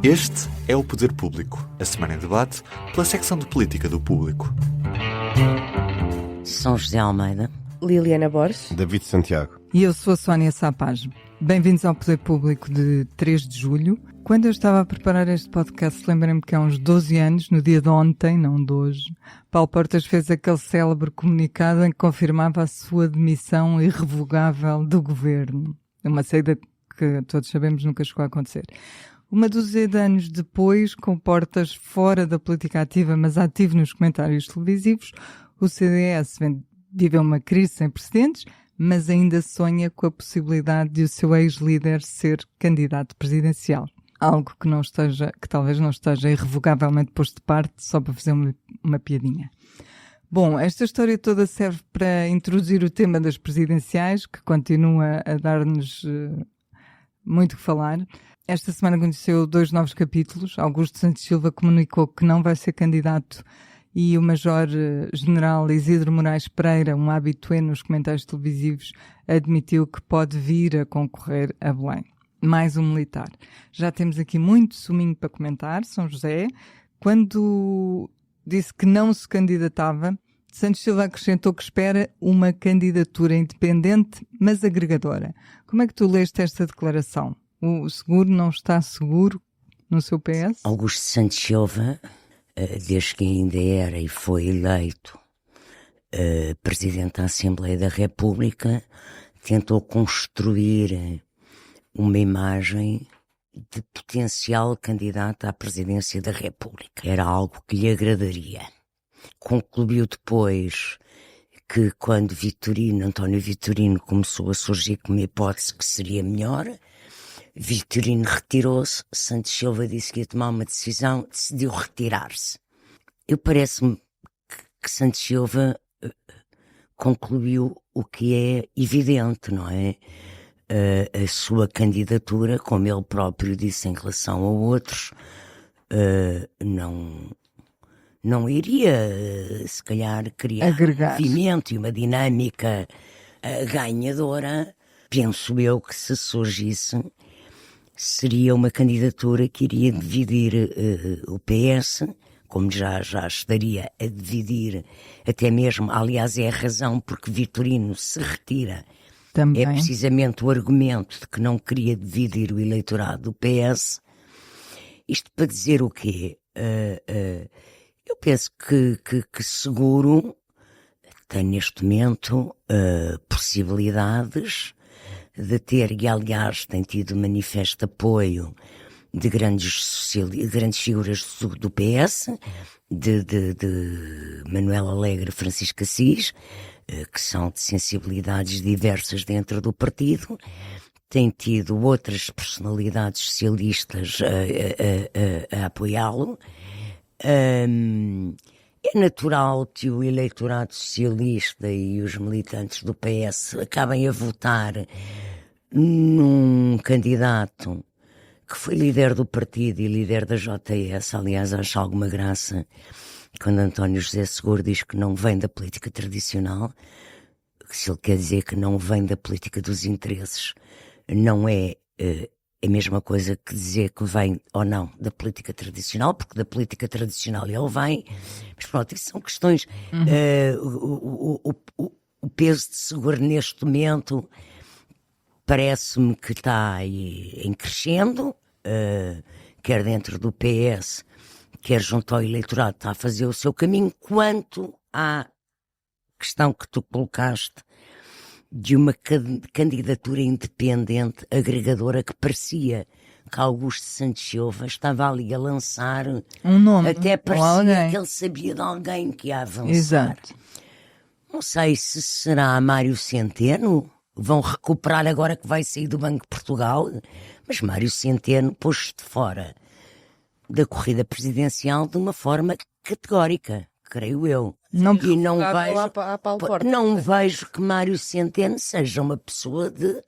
Este é o Poder Público, a semana em debate pela secção de Política do Público. São José Almeida, Liliana Borges, David Santiago. E eu sou a Sónia Sapaz. Bem-vindos ao Poder Público de 3 de julho. Quando eu estava a preparar este podcast, lembrei-me que há uns 12 anos, no dia de ontem, não de hoje, Paulo Portas fez aquele célebre comunicado em que confirmava a sua demissão irrevogável do governo. Uma saída que todos sabemos nunca chegou a acontecer. Uma dúzia de anos depois, com Portas fora da política ativa, mas ativo nos comentários televisivos, o CDS viveu uma crise sem precedentes, mas ainda sonha com a possibilidade de o seu ex-líder ser candidato presidencial. Algo que talvez não esteja irrevogavelmente posto de parte, só para fazer uma piadinha. Bom, esta história toda serve para introduzir o tema das presidenciais, que continua a dar-nos muito que falar. Esta semana conheceu 2 novos capítulos. Augusto Santos Silva comunicou que não vai ser candidato e o Major-General Isidro Moraes Pereira, um habitué nos comentários televisivos, admitiu que pode vir a concorrer a Belém. Mais um militar. Já temos aqui muito suminho para comentar. São José, quando disse que não se candidatava, Santos Silva acrescentou que espera uma candidatura independente, mas agregadora. Como é que tu leste esta declaração? O seguro não está seguro no seu PS? Augusto Santos Silva, desde que ainda era e foi eleito Presidente da Assembleia da República, tentou construir uma imagem de potencial candidato à Presidência da República. Era algo que lhe agradaria. Concluiu depois que quando António Vitorino começou a surgir como hipótese que seria melhor, Vitorino retirou-se, Santos Silva disse que ia tomar uma decisão, decidiu retirar-se. Parece-me que Santos Silva concluiu o que é evidente, não é? A sua candidatura, como ele próprio disse em relação a outros, não iria, se calhar, criar agregar um movimento e uma dinâmica ganhadora. Penso eu que se surgisse, seria uma candidatura que iria dividir o PS, como já estaria a dividir até mesmo, aliás é a razão porque Vitorino se retira. Também. É precisamente o argumento de que não queria dividir o eleitorado do PS. Isto para dizer o quê? Eu penso que seguro tem neste momento possibilidades de ter, e aliás tem tido manifesto apoio de grandes figuras do PS, de Manuel Alegre, Francisco Assis, que são de sensibilidades diversas dentro do partido. Tem tido outras personalidades socialistas a apoiá-lo. É natural que o eleitorado socialista e os militantes do PS acabem a votar num candidato que foi líder do partido e líder da JS. Aliás, acho alguma graça quando António José Seguro diz que não vem da política tradicional, se ele quer dizer que não vem da política dos interesses, não é a mesma coisa que dizer que vem ou não da política tradicional, porque da política tradicional ele vem, mas pronto, isso são questões. O peso de Seguro neste momento parece-me que está em crescendo, quer dentro do PS, quer junto ao eleitorado, está a fazer o seu caminho. Quanto à questão que tu colocaste de uma candidatura independente, agregadora, que parecia que Augusto Santos Silva estava ali a lançar um nome, até parecia que ele sabia de alguém que ia avançar. Exato. Não sei se será Mário Centeno, vão recuperar agora que vai sair do Banco de Portugal, mas Mário Centeno pôs-se de fora da corrida presidencial de uma forma categórica, creio eu. Não vejo que Mário Centeno seja uma pessoa de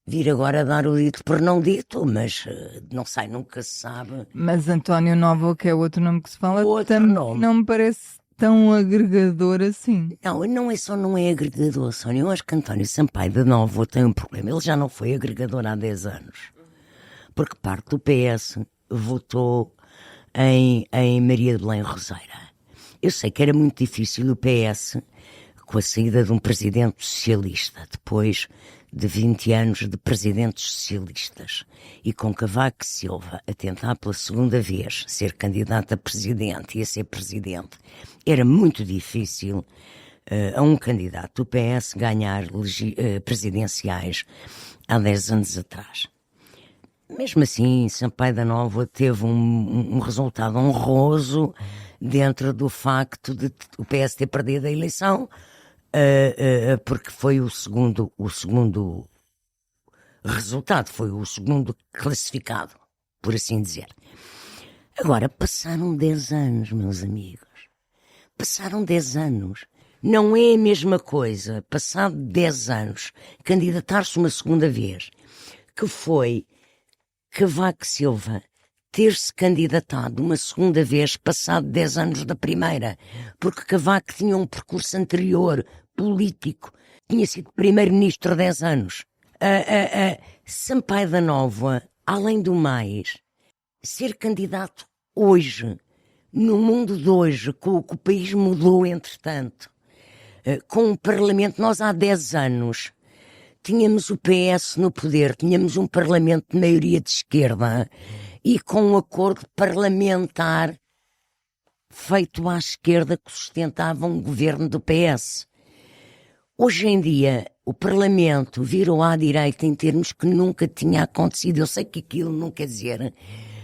vir agora dar o dito por não dito, mas não sei, nunca se sabe. Mas António Novo, que é outro nome que se fala, nome. Não me parece tão agregador assim. Não é agregador, Sónia. Eu acho que António Sampaio de Novo tem um problema. Ele já não foi agregador há 10 anos. Porque parte do PS votou em Maria de Belém Roseira. Eu sei que era muito difícil o PS, com a saída de um presidente socialista, depois de 20 anos de presidentes socialistas, e com Cavaco Silva a tentar pela segunda vez ser candidato a presidente e a ser presidente, era muito difícil a um candidato do PS ganhar presidenciais há 10 anos atrás. Mesmo assim, Sampaio da Nova teve um resultado honroso dentro do facto de o PS ter perdido a eleição, porque foi o segundo resultado, foi o segundo classificado, por assim dizer. Agora, passaram 10 anos, meus amigos. Passaram 10 anos. Não é a mesma coisa, passado 10 anos, candidatar-se uma segunda vez, que foi Cavaco Silva ter-se candidatado uma segunda vez passado 10 anos da primeira, porque Cavaco tinha um percurso anterior, político, tinha sido primeiro-ministro 10 anos. Sampaio da Nova, além do mais, ser candidato hoje, no mundo de hoje, com o que o país mudou entretanto, com o Parlamento, nós há 10 anos tínhamos o PS no poder, tínhamos um Parlamento de maioria de esquerda e com um acordo parlamentar feito à esquerda que sustentava um governo do PS. Hoje em dia, o Parlamento virou à direita em termos que nunca tinha acontecido. Eu sei que aquilo não quer dizer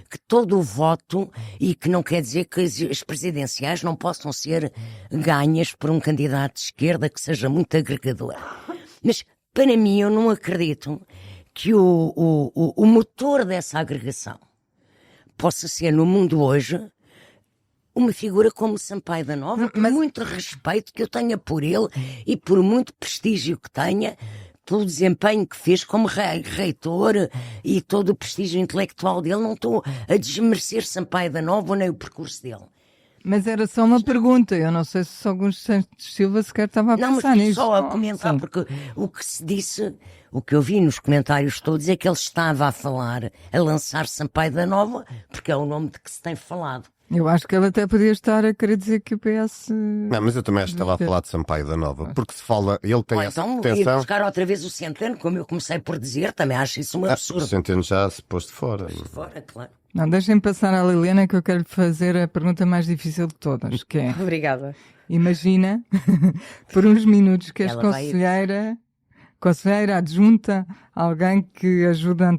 que todo o voto, e que não quer dizer que as presidenciais não possam ser ganhas por um candidato de esquerda que seja muito agregador. Mas, para mim, eu não acredito que o motor dessa agregação possa ser, no mundo hoje, uma figura como Sampaio da Nova, por muito respeito que eu tenha por ele e por muito prestígio que tenha, pelo desempenho que fez como reitor e todo o prestígio intelectual dele. Não estou a desmerecer Sampaio da Nova nem o percurso dele. Mas era só uma pergunta, eu não sei se Augusto Santos Silva sequer estava a pensar nisso. Não, mas só a comentar, porque o que se disse, o que eu vi nos comentários todos é que ele estava a falar, a lançar Sampaio da Nova, porque é o nome de que se tem falado. Eu acho que ele até podia estar a querer dizer que o PS... Não, mas eu também acho que estava a falar de Sampaio da Nova, porque se fala, ele tem essa então, pretensão... ir buscar outra vez o Centeno, como eu comecei por dizer, também acho isso um absurdo. O Centeno já se pôs de fora. Fora, claro. Não, deixem-me passar à Liliana, que eu quero lhe fazer a pergunta mais difícil de todas, que é... Obrigada. Imagina, por uns minutos, que és Ela vai- conselheira adjunta, alguém que ajuda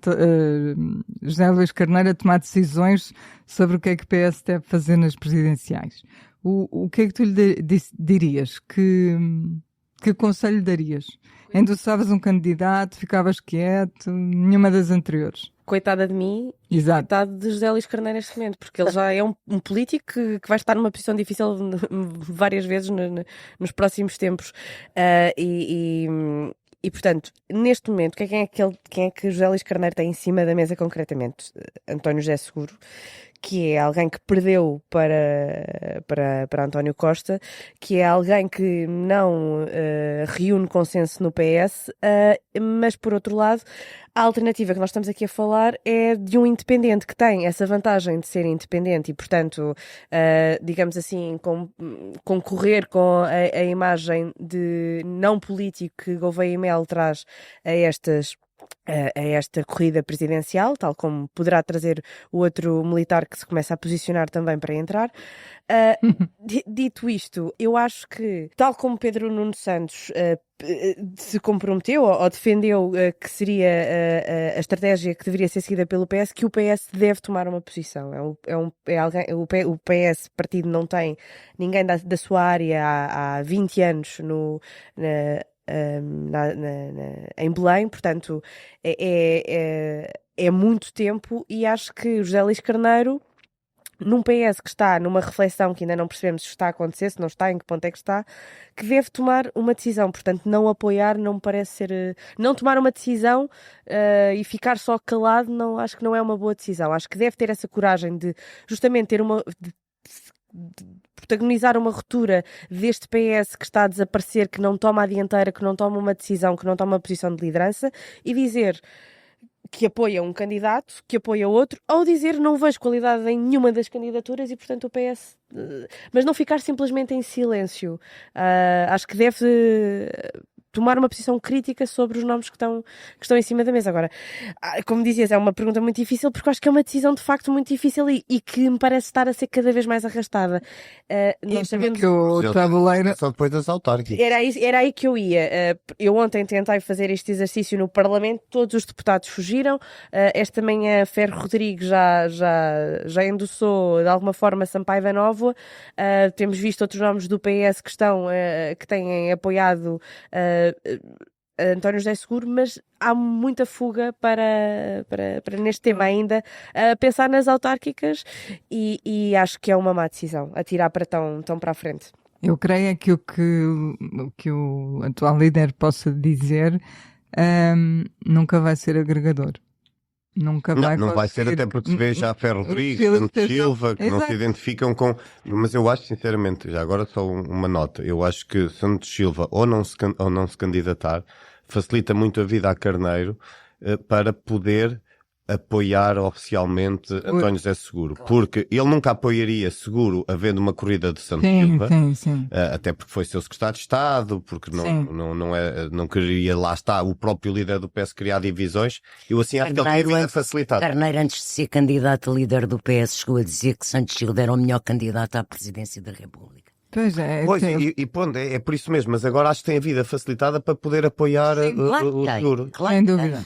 José Luís Carneiro a tomar decisões sobre o que é que o PS deve fazer nas presidenciais. O que é que tu lhe dirias? Que conselho lhe darias? Endossavas um candidato, ficavas quieto, nenhuma das anteriores? Coitada de mim, Exato. coitado de José Luís Carneiro neste momento, porque ele já é um político que vai estar numa posição difícil várias vezes nos próximos tempos. E, portanto, neste momento, quem é que José Luís Carneiro tem em cima da mesa concretamente? António José Seguro, que é alguém que perdeu para António Costa, que é alguém que não reúne consenso no PS, mas, por outro lado, a alternativa que nós estamos aqui a falar é de um independente que tem essa vantagem de ser independente e, portanto, digamos assim, concorrer com a imagem de não político que Gouveia e Mel traz a esta corrida presidencial, tal como poderá trazer o outro militar que se começa a posicionar também para entrar. Dito isto, eu acho que, tal como Pedro Nuno Santos se comprometeu ou defendeu que seria a estratégia que deveria ser seguida pelo PS, que o PS deve tomar uma posição. O PS, partido, não tem ninguém da sua área há 20 anos em Belém, portanto é muito tempo, e acho que o José Luís Carneiro, num PS que está numa reflexão que ainda não percebemos se está a acontecer, se não está, em que ponto é que está, que deve tomar uma decisão. Portanto, não apoiar não me parece ser... Não tomar uma decisão e ficar só calado, acho que não é uma boa decisão. Acho que deve ter essa coragem de justamente ter de protagonizar uma ruptura deste PS que está a desaparecer, que não toma a dianteira, que não toma uma decisão, que não toma uma posição de liderança, e dizer que apoia um candidato, que apoia outro, ou dizer não vejo qualidade em nenhuma das candidaturas e, portanto, o PS... Mas não ficar simplesmente em silêncio. Acho que deve tomar uma posição crítica sobre os nomes que estão em cima da mesa. Agora, como dizias, é uma pergunta muito difícil, porque eu acho que é uma decisão de facto muito difícil e que me parece estar a ser cada vez mais arrastada. Nós sabemos que o tabuleiro... Só depois das autárquicas. Era aí que eu ia. Eu ontem tentei fazer este exercício no Parlamento, todos os deputados fugiram. Esta manhã Ferro Rodrigues já endossou de alguma forma Sampaio da Nova. Temos visto outros nomes do PS que têm apoiado António José Seguro, mas há muita fuga para neste tema ainda pensar nas autárquicas e acho que é uma má decisão atirar para tão para a frente. Eu creio é que o que o atual líder possa dizer nunca vai ser agregador. Nunca vai Não vai ser, até porque se vê já Ferro Rodrigues, Santos Silva, que não se identificam com... Mas eu acho, sinceramente, já agora só uma nota, eu acho que Santos Silva, ou não se candidatar, facilita muito a vida a Carneiro para poder apoiar oficialmente António José Seguro, porque ele nunca apoiaria Seguro havendo uma corrida de Santos Silva, sim. Até porque foi seu secretário de Estado, porque não queria, lá está, o próprio líder do PS criar divisões. Eu assim acho que ele tem vida facilitada. Carneiro, antes de ser candidato a líder do PS, chegou a dizer que Santos Silva era o melhor candidato à presidência da República. Pois é. É por isso mesmo, mas agora acho que tem a vida facilitada para poder apoiar o Seguro. Claro, sem dúvida.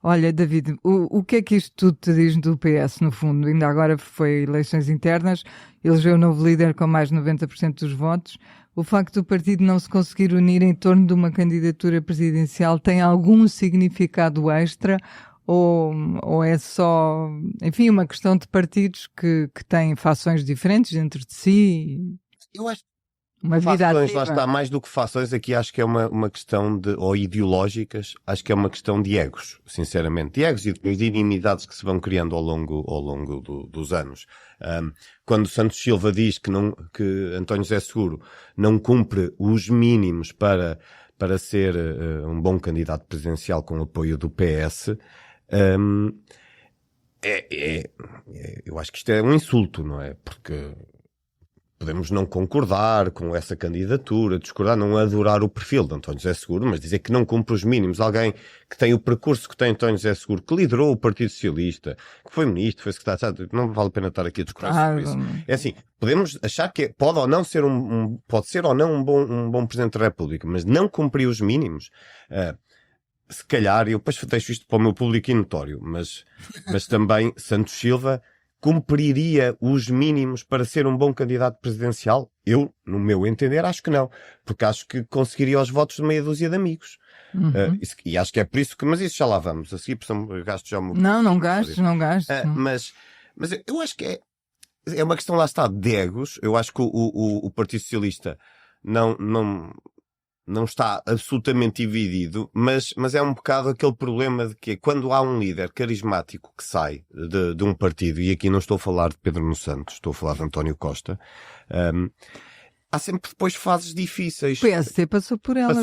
Olha, David, o que é que isto tudo te diz do PS, no fundo? Ainda agora foi eleições internas, elegeu o novo líder com mais de 90% dos votos. O facto do partido não se conseguir unir em torno de uma candidatura presidencial tem algum significado extra? Ou é só, enfim, uma questão de partidos que têm fações diferentes dentro de si? Eu acho uma vida fações, lá ativa. está, mais do que fações, aqui acho que é uma questão ou ideológicas, acho que é uma questão de egos, sinceramente. De egos e de inimizades que se vão criando ao longo dos anos. Quando Santos Silva diz que António José Seguro não cumpre os mínimos para ser um bom candidato presidencial com o apoio do PS, eu acho que isto é um insulto, não é? Porque podemos não concordar com essa candidatura, discordar, não adorar o perfil de António José Seguro, mas dizer que não cumpre os mínimos. Alguém que tem o percurso que tem António José Seguro, que liderou o Partido Socialista, que foi ministro, foi secretário, não vale a pena estar aqui a discutir sobre isso. É assim, podemos achar que pode ou não ser pode ser ou não um bom Presidente da República, mas não cumprir os mínimos, se calhar, eu depois deixo isto para o meu público e notório, mas também Santos Silva cumpriria os mínimos para ser um bom candidato presidencial? Eu, no meu entender, acho que não. Porque acho que conseguiria os votos de meia dúzia de amigos. E acho que é por isso que... Mas isso já lá vamos. A seguir, gasto já... Não gastes. Mas eu acho que é uma questão, lá está, de egos. Eu acho que o Partido Socialista não está absolutamente dividido, mas é um bocado aquele problema de que quando há um líder carismático que sai de um partido, e aqui não estou a falar de Pedro Nuno Santos, estou a falar de António Costa, há sempre depois fases difíceis. O PSD passou por elas.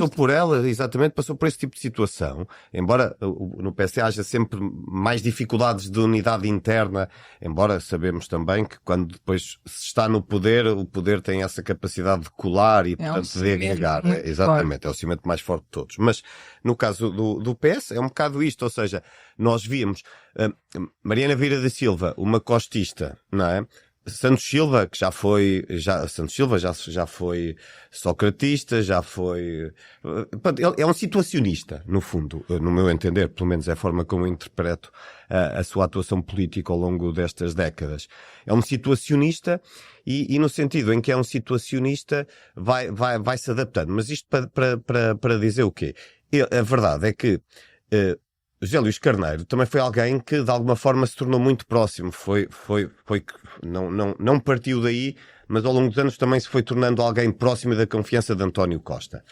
Passou por esse tipo de situação. Embora no PSD haja sempre mais dificuldades de unidade interna, embora sabemos também que quando depois se está no poder, o poder tem essa capacidade de colar e, portanto, de agregar. Exatamente, é o cimento mais forte de todos. Mas no caso do PS é um bocado isto, ou seja, nós víamos Mariana Vieira da Silva, uma costista, não é? Santos Silva, que já foi socratista, já foi... Ele é um situacionista, no fundo, no meu entender, pelo menos é a forma como eu interpreto a sua atuação política ao longo destas décadas. É um situacionista e no sentido em que é um situacionista vai se adaptando. Mas isto para dizer o quê? A verdade é que José Luís Carneiro também foi alguém que de alguma forma se tornou muito próximo. Não partiu daí, mas ao longo dos anos também se foi tornando alguém próximo da confiança de António Costa.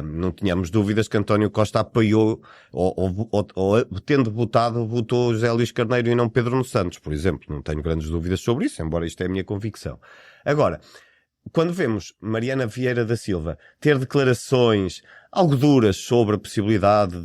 Não tínhamos dúvidas que António Costa apoiou, ou tendo votou José Luís Carneiro e não Pedro Nuno Santos, por exemplo. Não tenho grandes dúvidas sobre isso, embora isto é a minha convicção. Agora, quando vemos Mariana Vieira da Silva ter declarações algo duras sobre a possibilidade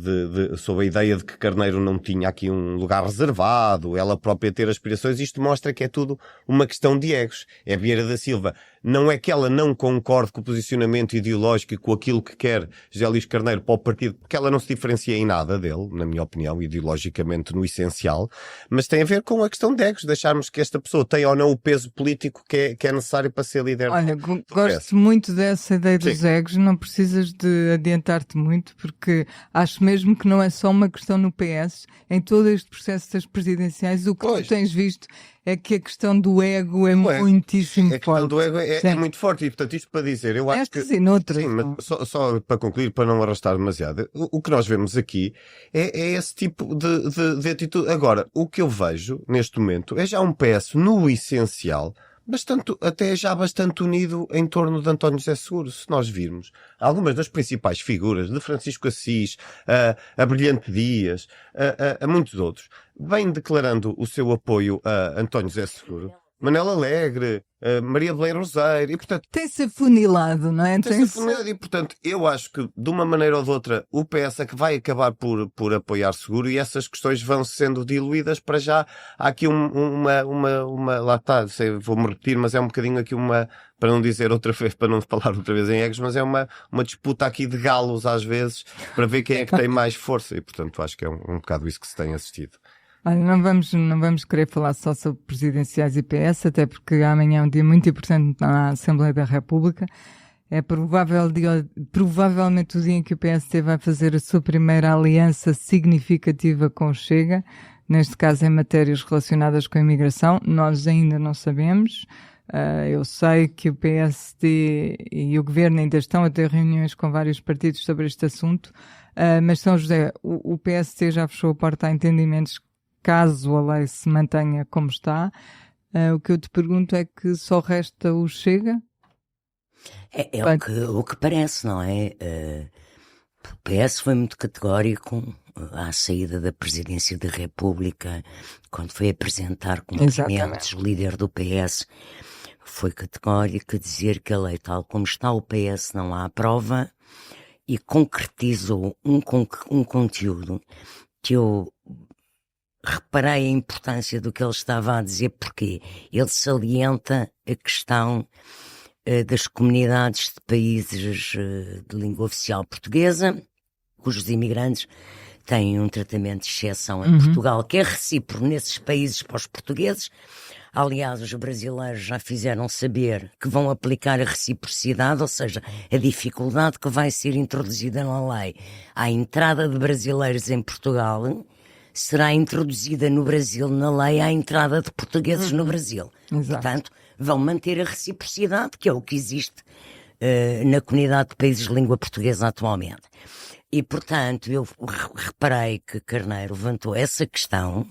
sobre a ideia de que Carneiro não tinha aqui um lugar reservado, ela própria ter aspirações. Isto mostra que é tudo uma questão de egos. É Vieira da Silva. Não é que ela não concorde com o posicionamento ideológico e com aquilo que quer José Luís Carneiro para o partido, porque ela não se diferencia em nada dele, na minha opinião, ideologicamente no essencial, mas tem a ver com a questão de egos, deixarmos que esta pessoa tenha ou não o peso político que é necessário para ser líder. Olha, gosto muito dessa ideia dos Sim. egos, não precisas de adiantar-te muito, porque acho mesmo que não é só uma questão no PS, em todo este processo das presidenciais, o que tu tens visto é que a questão do ego é muitíssimo forte. A questão do ego é muito forte e, portanto, isto para dizer, eu acho que... E noutras. Sim, mas só para concluir, para não arrastar demasiado, o que nós vemos aqui é esse tipo de atitude. Agora, o que eu vejo neste momento é já um PS no essencial até já bastante unido em torno de António José Seguro. Se nós virmos algumas das principais figuras, de Francisco Assis, a Brilhante Dias, a muitos outros, vêm declarando o seu apoio a António José Seguro. Manela Alegre, Maria Belém Roseiro, e portanto... Tem-se afunilado, não é? Tem-se afunilado e, portanto, eu acho que, de uma maneira ou de outra, o PS é que vai acabar por apoiar Seguro e essas questões vão sendo diluídas para já. Há aqui lá está, vou-me repetir, mas é um bocadinho aqui para não dizer outra vez, para não falar outra vez em egos, mas é uma disputa aqui de galos, às vezes, para ver quem é que tem mais força e, portanto, acho que é um bocado isso que se tem assistido. Olha, não vamos querer falar só sobre presidenciais e PS, até porque amanhã é um dia muito importante na Assembleia da República. É provavelmente o dia em que o PSD vai fazer a sua primeira aliança significativa com o Chega, neste caso em matérias relacionadas com a imigração. Nós ainda não sabemos. Eu sei que o PSD e o Governo ainda estão a ter reuniões com vários partidos sobre este assunto, mas São José, o PSD já fechou a porta a entendimentos caso a lei se mantenha como está. O que eu te pergunto é que só resta o Chega? O que parece, não é? O PS foi muito categórico à saída da presidência da República, quando foi apresentar cumprimentos o líder do PS, foi categórico a dizer que a lei tal como está, o PS não a aprova, e concretizou um conteúdo que eu reparei a importância do que ele estava a dizer, porque ele salienta a questão das comunidades de países de língua oficial portuguesa, cujos imigrantes têm um tratamento de exceção em Portugal, que é recíproco nesses países para os portugueses. Aliás, os brasileiros já fizeram saber que vão aplicar a reciprocidade, ou seja, a dificuldade que vai ser introduzida na lei à entrada de brasileiros em Portugal será introduzida no Brasil na lei à entrada de portugueses no Brasil. Exato. Portanto, vão manter a reciprocidade, que é o que existe na comunidade de países de língua portuguesa atualmente. E, portanto, eu reparei que Carneiro levantou essa questão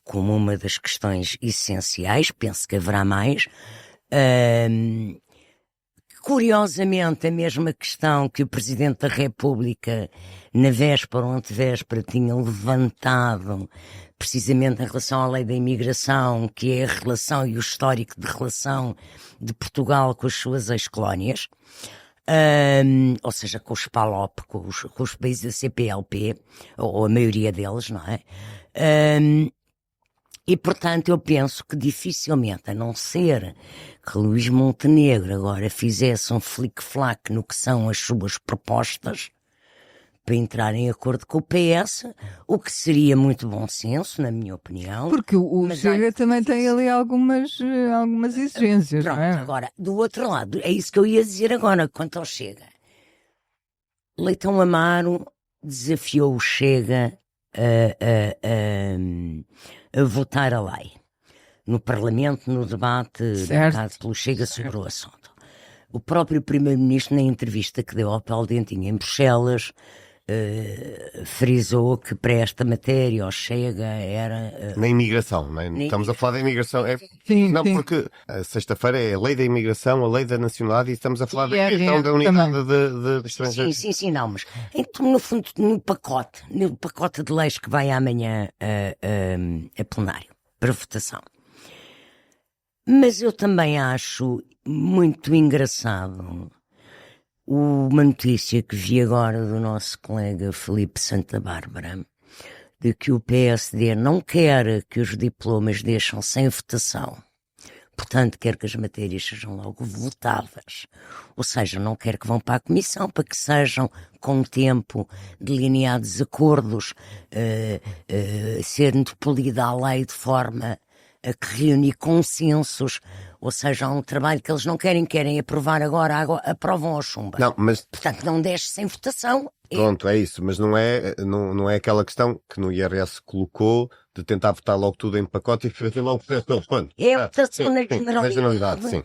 como uma das questões essenciais, penso que haverá mais. Curiosamente, a mesma questão que o Presidente da República, na véspera ou antevéspera, tinha levantado, precisamente em relação à lei da imigração, que é a relação e o histórico de relação de Portugal com as suas ex-colónias, ou seja, com os PALOP, com os países da CPLP, ou a maioria deles, não é? E, portanto, eu penso que dificilmente, a não ser que Luís Montenegro agora fizesse um flic-flac no que são as suas propostas para entrar em acordo com o PS, o que seria muito bom senso, na minha opinião. Porque o Chega também tem ali algumas exigências, Pronto, não é? agora, do outro lado, é isso que eu ia dizer agora, quanto ao Chega. Leitão Amaro desafiou o Chega a votar a lei no Parlamento, no debate marcado pelo Chega sobre o assunto. O próprio Primeiro-Ministro, na entrevista que deu ao Paulo Dentinho em Bruxelas, frisou que para esta matéria o Chega era... Na imigração, não é? Estamos a falar da imigração. Sim. Porque a sexta-feira é a lei da imigração, a lei da nacionalidade, e estamos a falar da questão da unidade de estrangeiros. Sim, não, mas então, no fundo, no pacote de leis que vai amanhã a plenário, para votação. Mas eu também acho muito engraçado uma notícia que vi agora do nosso colega Filipe Santa Bárbara, de que o PSD não quer que os diplomas deixem sem votação. Portanto, quer que as matérias sejam logo votadas. Ou seja, não quer que vão para a comissão, para que sejam, com o tempo, delineados acordos, sendo polida a lei de forma a que reúne consensos. Ou seja, há um trabalho que eles não querem aprovar agora, aprovam ao chumba. Não, mas Portanto, não deixe sem votação. pronto, é isso, mas não é aquela questão que no IRS colocou de tentar votar logo tudo em pacote e fazer logo o processo todo. Quando? É a votação na Na generalidade, sim.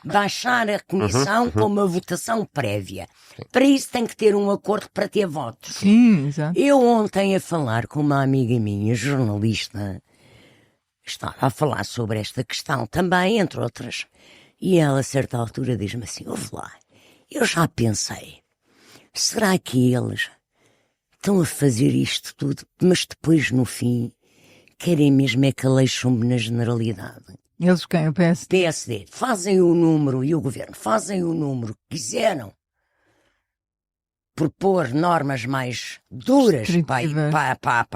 Baixar a comissão com uma votação prévia. Para isso tem que ter um acordo para ter votos. Sim, exato. Eu ontem a falar com uma amiga minha, jornalista, estava a falar sobre esta questão também, entre outras. E ela, a certa altura, diz-me assim, ouve lá, eu já pensei, será que eles estão a fazer isto tudo, mas depois, no fim, querem mesmo é que a lei chumbe na generalidade? Eles quem? O PSD? PSD, fazem o número, e o governo, fazem o número que quiseram propor normas mais duras Restritivas. para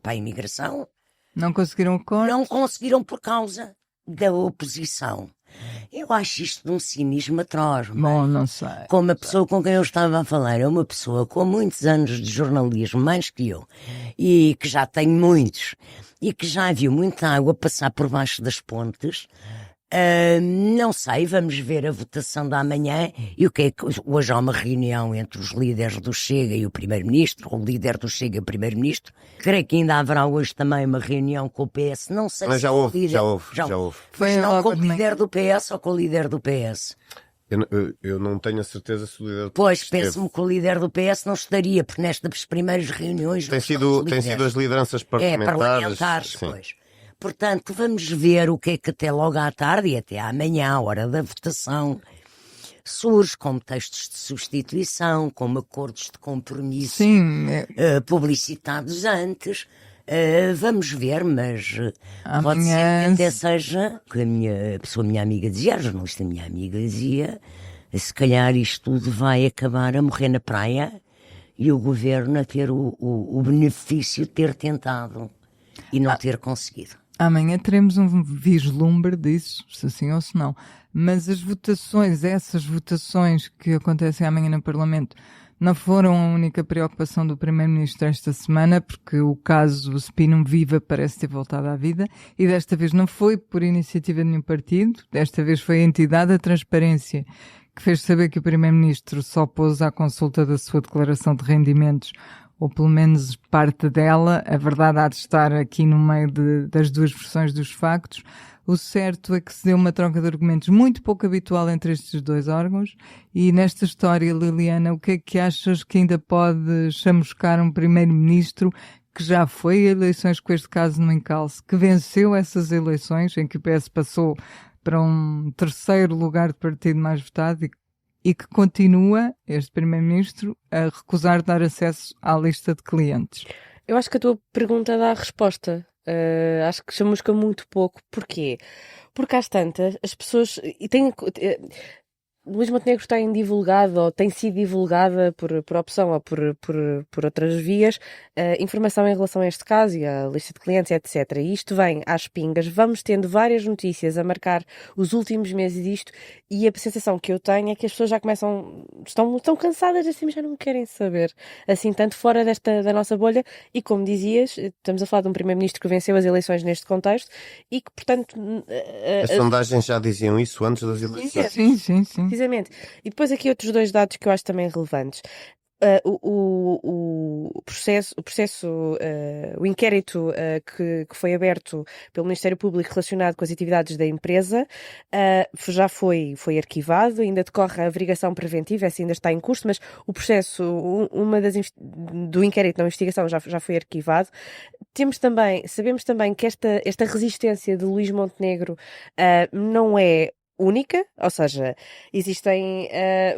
a imigração, Não conseguiram acordo? não conseguiram por causa da oposição. Eu acho isto de um cinismo atroz. Bom, não sei. Como a pessoa com quem eu estava a falar é uma pessoa com muitos anos de jornalismo, mais que eu, e que já tem muitos, e que já viu muita água passar por baixo das pontes. Não sei, vamos ver a votação da amanhã e o que é que hoje há uma reunião entre os líderes do Chega e o Primeiro-Ministro, ou o líder do Chega e o Primeiro-Ministro. Creio que ainda haverá hoje também uma reunião com o PS, não sei Mas se já com o houve, líder, já houve. Foi mas não logo com o de manhã. líder do PS ou com o líder do PS. Eu não tenho a certeza se o líder Pois, esteve. penso-me que o líder do PS não estaria, porque nestas primeiras reuniões... Tem não estão sido, os tem líderes. sido as lideranças É, parlamentares. parlamentares, sim. pois. Portanto, vamos ver o que é que até logo à tarde e até amanhã, à hora da votação, surge como textos de substituição, como acordos de compromisso Sim, publicitados antes. Vamos ver, mas pode ser Amanhã- que até seja, que a pessoa, minha amiga dizia, a jornalista minha amiga dizia, se calhar isto tudo vai acabar a morrer na praia e o governo a ter o benefício de ter tentado e não ter conseguido. amanhã teremos um vislumbre disso, se sim ou se não. Mas as votações, essas votações que acontecem amanhã no Parlamento, não foram a única preocupação do Primeiro-Ministro esta semana, porque o caso Spinum Viva parece ter voltado à vida, e desta vez não foi por iniciativa de nenhum partido, desta vez foi a entidade da Transparência, que fez saber que o Primeiro-Ministro só pôs à consulta da sua declaração de rendimentos, ou pelo menos parte dela. A verdade há de estar aqui no meio das duas versões dos factos. O certo é que se deu uma troca de argumentos muito pouco habitual entre estes dois órgãos. E nesta história, Liliana, o que é que achas que ainda pode chamuscar um primeiro-ministro que já foi a eleições com este caso no encalço, que venceu essas eleições, em que o PS passou para um terceiro lugar de partido mais votado e que continua, este primeiro-ministro, a recusar dar acesso à lista de clientes? Eu acho que a tua pergunta dá a resposta. Acho que chamusca muito pouco. Porquê? Porque às tantas, as pessoas... Luís Montenegro tem divulgado, ou tem sido divulgada por opção ou por outras vias, informação em relação a este caso e à lista de clientes, etc. E isto vem às pingas. Vamos tendo várias notícias a marcar os últimos meses disto, e a sensação que eu tenho é que as pessoas já começam, estão cansadas assim, já não querem saber, assim, tanto fora da nossa bolha. E como dizias, estamos a falar de um primeiro-ministro que venceu as eleições neste contexto e que, portanto... As sondagens já diziam isso antes das eleições. Sim. Precisamente. E depois aqui outros dois dados que eu acho também relevantes. O inquérito que foi aberto pelo Ministério Público relacionado com as atividades da empresa já foi arquivado, ainda decorre a averiguação preventiva, essa ainda está em curso, mas o processo, do inquérito da investigação já foi arquivado. Sabemos também que esta resistência de Luís Montenegro não é única, ou seja, existem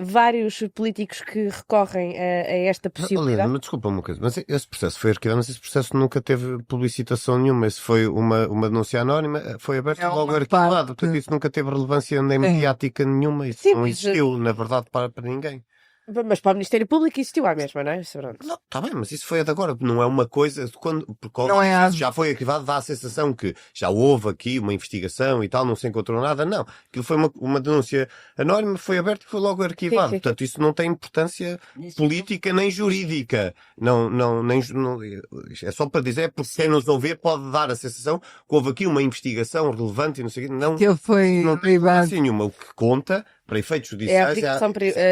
vários políticos que recorrem a esta possibilidade. Mas desculpa uma coisa, mas esse processo foi arquivado, mas esse processo nunca teve publicitação nenhuma. Esse foi uma denúncia anónima, foi aberto e logo arquivado. parte. Portanto, isso nunca teve relevância nem mediática nenhuma. Isso Sim, não mas, existiu, na verdade, para ninguém. Mas para o Ministério Público existiu à mesma, não é? Pronto. Não, está bem, mas isso foi de agora, não é uma coisa, porque Não é já foi arquivado, dá a sensação que já houve aqui uma investigação e tal, não se encontrou nada, não. Aquilo foi uma denúncia anónima, foi aberta e foi logo arquivado. Sim. Portanto, isso não tem importância política nem jurídica. É só para dizer, porque quem nos ouvir pode dar a sensação que houve aqui uma investigação relevante e não sei o quê. Não, Que ele foi não tem privado. importância nenhuma. O que conta, para efeitos É a judiciais,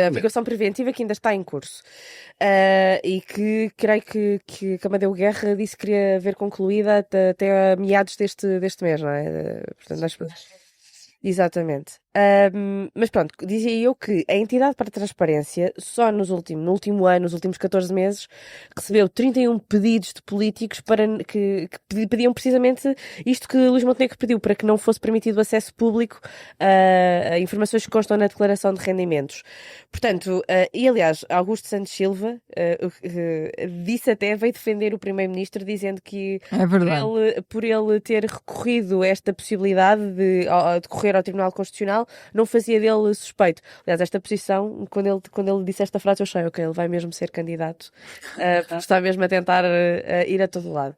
aplicação preventiva que ainda está em curso. E que creio que Amadeu Guerra disse que queria ver concluída até a meados deste mês, não é? Portanto, exatamente. Mas pronto, dizia eu que a entidade para a transparência só no último ano, nos últimos 14 meses, recebeu 31 pedidos de políticos que pediam precisamente isto que Luís Montenegro pediu, para que não fosse permitido acesso público a informações que constam na declaração de rendimentos. Portanto, e aliás, Augusto Santos Silva disse até, veio defender o Primeiro-Ministro, dizendo que É verdade. por ele ter recorrido a esta possibilidade de recorrer ao Tribunal Constitucional, não fazia dele suspeito. Aliás, esta posição, quando ele disse esta frase, eu achei, ok, ele vai mesmo ser candidato, porque está mesmo a tentar ir a todo lado.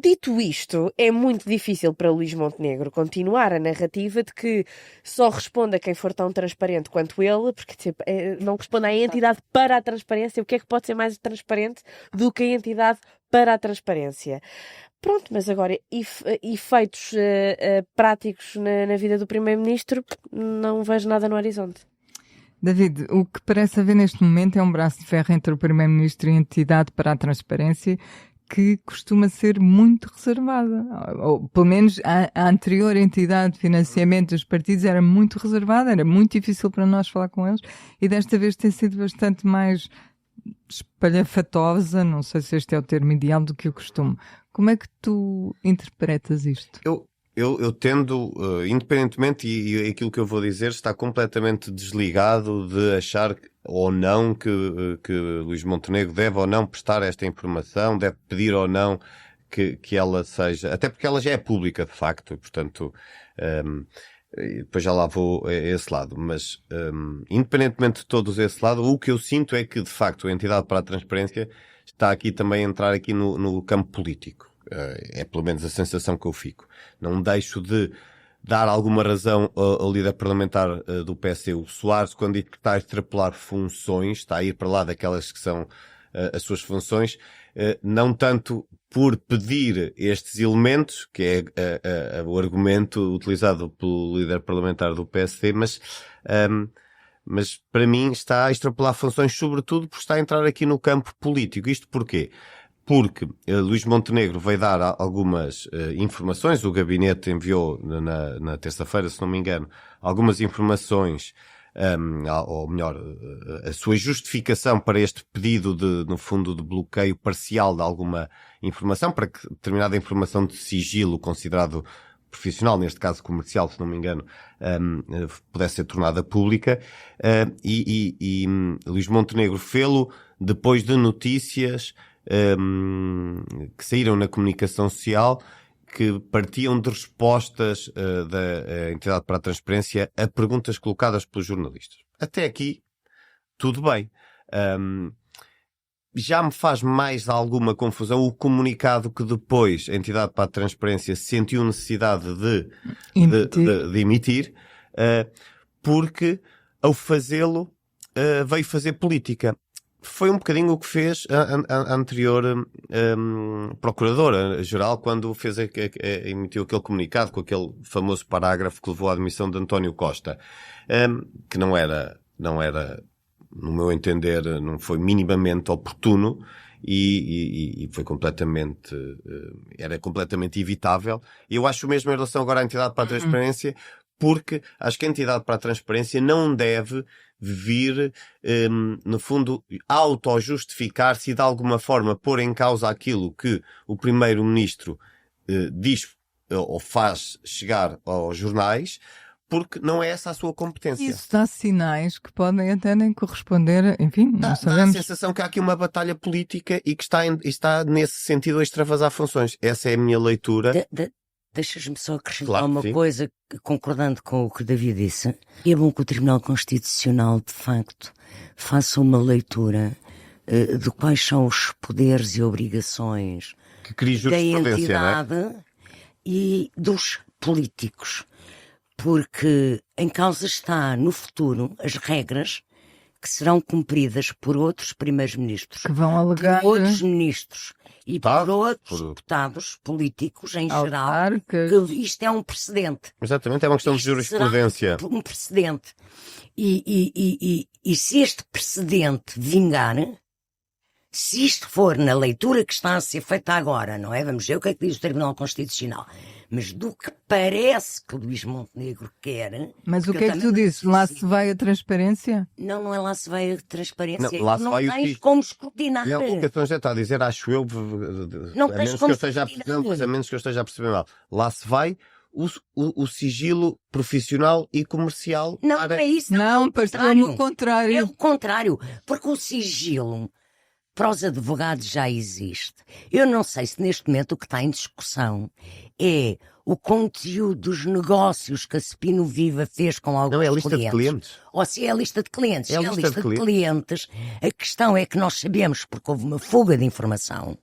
Dito isto, é muito difícil para Luís Montenegro continuar a narrativa de que só responde a quem for tão transparente quanto ele, porque tipo, não responde à entidade para a transparência. O que é que pode ser mais transparente do que a entidade para a transparência? Pronto, mas agora, efeitos práticos na vida do Primeiro-Ministro, não vejo nada no horizonte. David, o que parece haver neste momento é um braço de ferro entre o Primeiro-Ministro e a entidade para a transparência, que costuma ser muito reservada. Ou, pelo menos, a anterior entidade de financiamento dos partidos era muito reservada, era muito difícil para nós falar com eles, e desta vez tem sido bastante mais espalhafatosa, não sei se este é o termo ideal, do que o costume. Como é que tu interpretas isto? Eu tendo, independentemente, e aquilo que eu vou dizer está completamente desligado de achar ou não que Luís Montenegro deve ou não prestar esta informação, deve pedir ou não que ela seja, até porque ela já é pública de facto, portanto, depois já lá vou a esse lado, mas independentemente de todos esse lado, o que eu sinto é que de facto a entidade para a transparência está aqui também a entrar aqui no campo político. É pelo menos a sensação que eu fico. Não deixo de dar alguma razão ao líder parlamentar do PSD, o Soares, quando diz que está a extrapolar funções, está a ir para lá daquelas que são as suas funções, não tanto por pedir estes elementos, que é o argumento utilizado pelo líder parlamentar do PSD, mas para mim está a extrapolar funções, sobretudo porque está a entrar aqui no campo político. Isto porquê? Porque Luís Montenegro veio dar algumas informações, o gabinete enviou na terça-feira, se não me engano, algumas informações, ou melhor, a sua justificação para este pedido no fundo, de bloqueio parcial de alguma informação, para que determinada informação de sigilo considerado profissional, neste caso comercial, se não me engano, pudesse ser tornada pública, e Luís Montenegro fê-lo depois de notícias que saíram na comunicação social que partiam de respostas da entidade para a transparência a perguntas colocadas pelos jornalistas. Até aqui, tudo bem. Já me faz mais alguma confusão o comunicado que depois a entidade para a transparência sentiu necessidade de emitir, porque ao fazê-lo veio fazer política. Foi um bocadinho o que fez a anterior Procuradora-Geral quando emitiu aquele comunicado com aquele famoso parágrafo que levou à admissão de António Costa, que não era, no meu entender, não foi minimamente oportuno e foi era completamente evitável. E eu acho mesmo em relação agora à entidade para a transparência, porque acho que a entidade para a transparência não deve vir, no fundo, auto-justificar-se e de alguma forma pôr em causa aquilo que o Primeiro-Ministro diz ou faz chegar aos jornais, porque não é essa a sua competência. Isso dá sinais que podem até nem corresponder, enfim, não sabemos. Dá a sensação que há aqui uma batalha política e que está nesse sentido a extravasar funções. Essa é a minha leitura. Deixas-me só acrescentar Claro, uma sim. coisa, concordando com o que o David disse. É bom que o Tribunal Constitucional, de facto, faça uma leitura de quais são os poderes e obrigações Que cria da jurisprudência, não é? entidade e dos políticos. Porque em causa está, no futuro, as regras que serão cumpridas por outros primeiros-ministros, Que vão alegar por outros ministros e Tá, por outros por- deputados políticos em geral, autarcas. que isto é um precedente. Exatamente, é uma questão de Isto jurisprudência. será um precedente. E se este precedente vingar, se isto for na leitura que está a ser feita agora, não é? Vamos ver o que é que diz o Tribunal Constitucional. Mas do que parece que Luís Montenegro quer... Mas o porque que é eu que tu também dizes? Lá sim. se vai a transparência? Não é lá se vai a transparência. Não, lá se não vai o tens que- como escrutinar. Não, o que a Sr. José está a dizer, acho eu, Não a tens menos que como eu esteja a escrutinar. perceber, a menos que eu esteja a perceber mal. Lá se vai o sigilo profissional e comercial. Não para- é isso. Não, é pareceu-me o É contrário. o contrário, porque o sigilo para os advogados já existe. Eu não sei se neste momento o que está em discussão é o conteúdo dos negócios que a Cepino Viva fez com alguns Não, é a lista clientes. de clientes. Ou se é a lista de clientes. É a Se é a lista lista de de clientes, a questão é que nós sabemos, porque houve uma fuga de informação,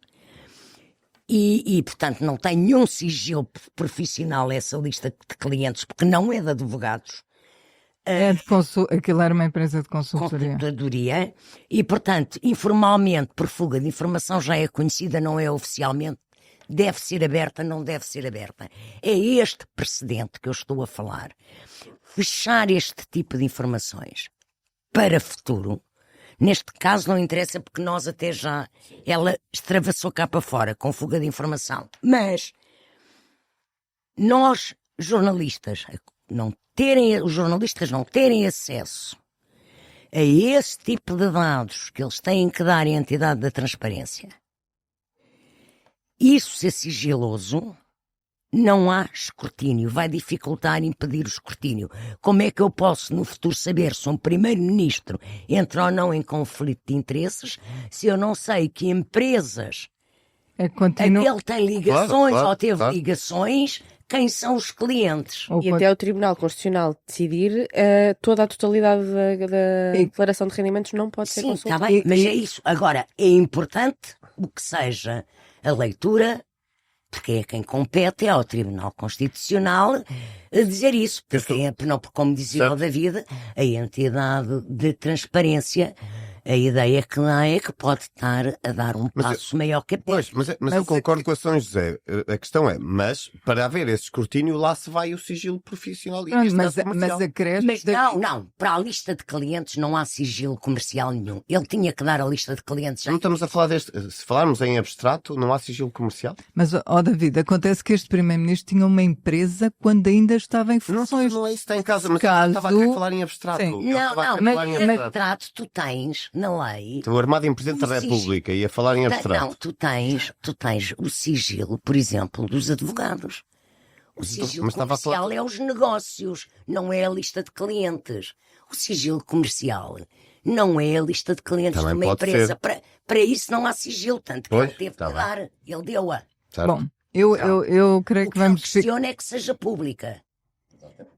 e portanto não tem nenhum sigilo profissional essa lista de clientes, porque não é de advogados. É de aquilo era uma empresa de consultoria. Consultadoria, e portanto, informalmente, por fuga de informação, já é conhecida, não é oficialmente, deve ser aberta, não deve ser aberta. É este precedente que eu estou a falar. Fechar este tipo de informações para futuro, neste caso não interessa porque nós até já, ela extravassou cá para fora com fuga de informação, mas nós, jornalistas, os jornalistas não terem acesso a esse tipo de dados que eles têm que dar à entidade da transparência, isso ser sigiloso, não há escrutínio, vai dificultar impedir o escrutínio. Como é que eu posso no futuro saber se um primeiro-ministro entra ou não em conflito de interesses se eu não sei que empresas É a continua. que ele tem ligações Claro, ou teve claro. ligações, quem são os clientes? Ou E até o Tribunal Constitucional decidir, toda a totalidade da E- declaração de rendimentos não pode ser Sim, está consultada. bem, mas é isso. Agora, é importante o que seja a leitura, porque é quem compete, é ao Tribunal Constitucional a dizer isso. Porque, como dizia o Certo. David, a entidade de transparência, a ideia que dá é que pode estar a dar um Mas passo maior que a perna. Pois, mas eu concordo com a São José. A questão é, mas para haver esse escrutínio, lá se vai o sigilo profissional e Pronto, neste mas, caso comercial. mas acresce. Mas não, para a lista de clientes não há sigilo comercial nenhum. Ele tinha que dar a lista de clientes já. Não estamos a falar deste. Se falarmos em abstrato, não há sigilo comercial? Mas, ó David, acontece que este primeiro-ministro tinha uma empresa quando ainda estava em Não, funções. não é isso que está em casa, mas Caso- eu estava a querer falar em abstrato. Sim. Eu Não, estava a não, querer mas falar em em abstrato. abstrato tu tens na lei. Estou armado em Presidente da O sigilo- República e a falar em Não, abstrato. tu tens o sigilo, por exemplo, dos advogados. O sigilo mas estava a falar- comercial é os negócios, não é a lista de clientes. O sigilo comercial não é a lista de clientes Também de uma pode empresa. ser. Para isso não há sigilo, tanto que Pois, ele teve tá que bem. dar. Ele deu-a. Certo? Bom, eu creio O que que eu vamos ficar. questiono é que seja pública.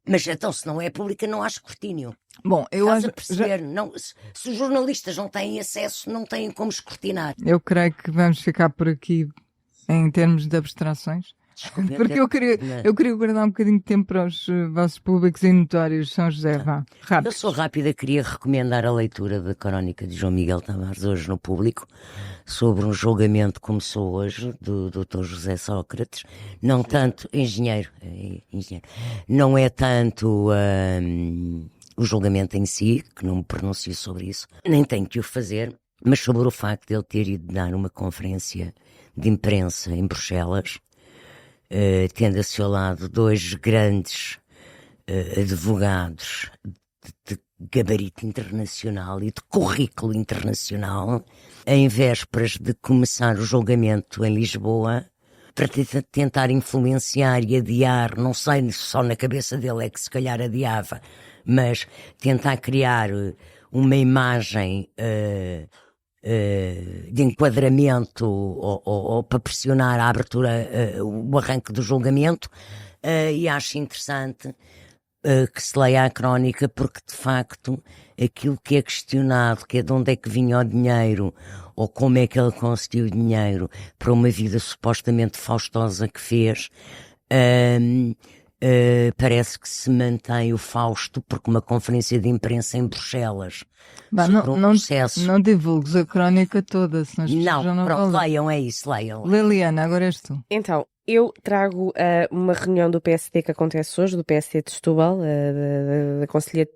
Mas então, se não é pública, não há escrutínio. Bom, eu Estás acho. a perceber? Não, se os jornalistas não têm acesso, não têm como escrutinar. Eu creio que vamos ficar por aqui em termos de abstrações. Desculpe, Porque eu queria guardar um bocadinho de tempo para os vossos públicos e notórios. São José, vá. Eu Rápido. sou rápida, queria recomendar a leitura da crónica de João Miguel Tavares hoje no Público sobre um julgamento que começou hoje do Dr. José Sócrates, não tanto engenheiro, não é tanto o julgamento em si, que não me pronuncio sobre isso, nem tenho que o fazer, mas sobre o facto de ele ter ido dar uma conferência de imprensa em Bruxelas, tendo a seu lado dois grandes advogados de gabarito internacional e de currículo internacional, em vésperas de começar o julgamento em Lisboa, para tentar influenciar e adiar, não sei se só na cabeça dele é que se calhar adiava, mas tentar criar uma imagem de enquadramento ou para pressionar a abertura, o arranque do julgamento, e acho interessante que se leia a crónica, porque de facto aquilo que é questionado, que é de onde é que vinha o dinheiro ou como é que ele conseguiu o dinheiro para uma vida supostamente faustosa que fez, parece que se mantém o Fausto, porque uma conferência de imprensa em Bruxelas sobre um processo... Não divulgues a crónica toda, senão as pessoas já não pronto, vão ler. leiam, é isso, leiam. Liliana, agora és tu. Então, eu trago uma reunião do PSD que acontece hoje, do PSD de Setúbal, da Conselhia,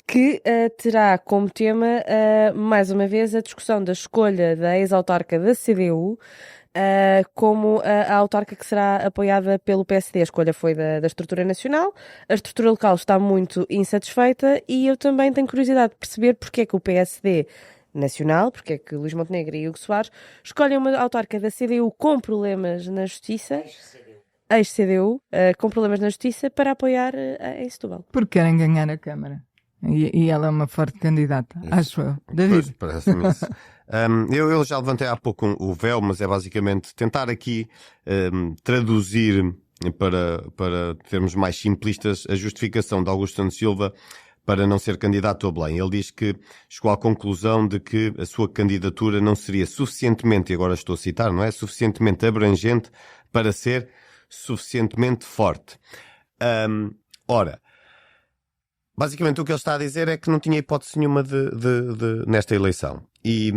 que terá como tema, mais uma vez, a discussão da escolha da ex-autarca da CDU como a autarca que será apoiada pelo PSD. A escolha foi da estrutura nacional, a estrutura local está muito insatisfeita e eu também tenho curiosidade de perceber porque é que o PSD nacional, porque é que Luís Montenegro e Hugo Soares escolhem uma autarca da CDU com problemas na justiça, ex-CDU, com problemas na justiça, para apoiar em Setúbal. Porque querem ganhar a Câmara. E ela é uma forte candidata, acho eu. David? Pois, parece-me isso. Eu já levantei há pouco o véu, mas é basicamente tentar aqui traduzir para termos mais simplistas a justificação de Augusto Santos Silva para não ser candidato a Belém. Ele diz que chegou à conclusão de que a sua candidatura não seria suficientemente, e agora estou a citar, não é? Suficientemente abrangente para ser suficientemente forte. Ora, basicamente o que ele está a dizer é que não tinha hipótese nenhuma nesta eleição. E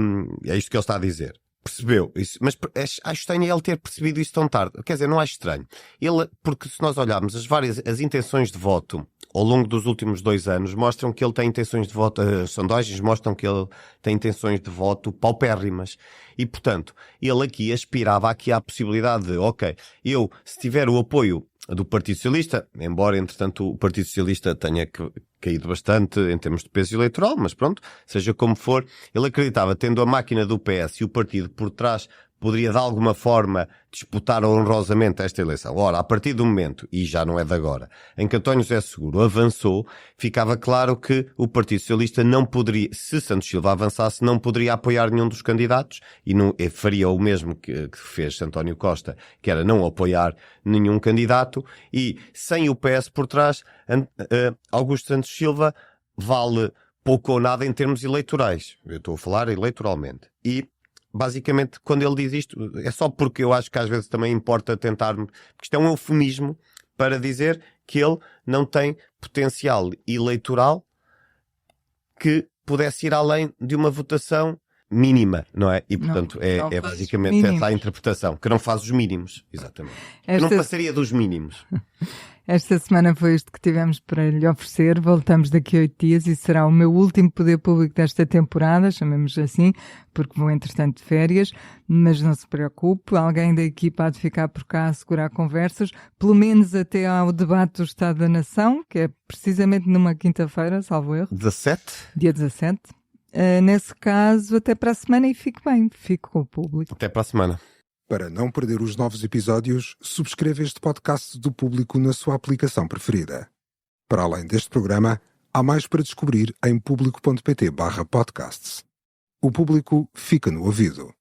é isto que ele está a dizer. Percebeu isso, mas acho estranho ele ter percebido isso tão tarde. Quer dizer, não acho estranho. Porque se nós olharmos as intenções de voto ao longo dos últimos 2 anos, mostram que ele tem intenções de voto, as sondagens mostram que ele tem intenções de voto paupérrimas. E, portanto, ele aqui aspirava aqui à possibilidade de, se tiver o apoio do Partido Socialista, embora, entretanto, o Partido Socialista tenha caído bastante em termos de peso eleitoral, mas pronto, seja como for, ele acreditava, tendo a máquina do PS e o partido por trás, poderia de alguma forma disputar honrosamente esta eleição. Ora, a partir do momento, e já não é de agora, em que António José Seguro avançou, ficava claro que o Partido Socialista não poderia, se Santos Silva avançasse, não poderia apoiar nenhum dos candidatos e faria o mesmo que fez António Costa, que era não apoiar nenhum candidato, e sem o PS por trás, Augusto Santos Silva vale pouco ou nada em termos eleitorais. Eu estou a falar eleitoralmente. E basicamente, quando ele diz isto, é só porque eu acho que às vezes também importa tentar, porque isto é um eufemismo para dizer que ele não tem potencial eleitoral que pudesse ir além de uma votação mínima, não é? E portanto é basicamente essa a interpretação, que não faz os mínimos, exatamente. Que não passaria dos mínimos. Esta semana foi isto que tivemos para lhe oferecer. Voltamos daqui a 8 dias e será o meu último poder público desta temporada, chamemos assim, porque vou entretanto de férias, mas não se preocupe, alguém da equipa há de ficar por cá a segurar conversas, pelo menos até ao debate do Estado da Nação, que é precisamente numa quinta-feira, salvo erro. 17? Dia 17. Nesse caso, até para a semana e fique bem, fique com o público. Até para a semana. Para não perder os novos episódios, subscreva este podcast do Público na sua aplicação preferida. Para além deste programa, há mais para descobrir em público.pt/podcasts. O Público fica no ouvido.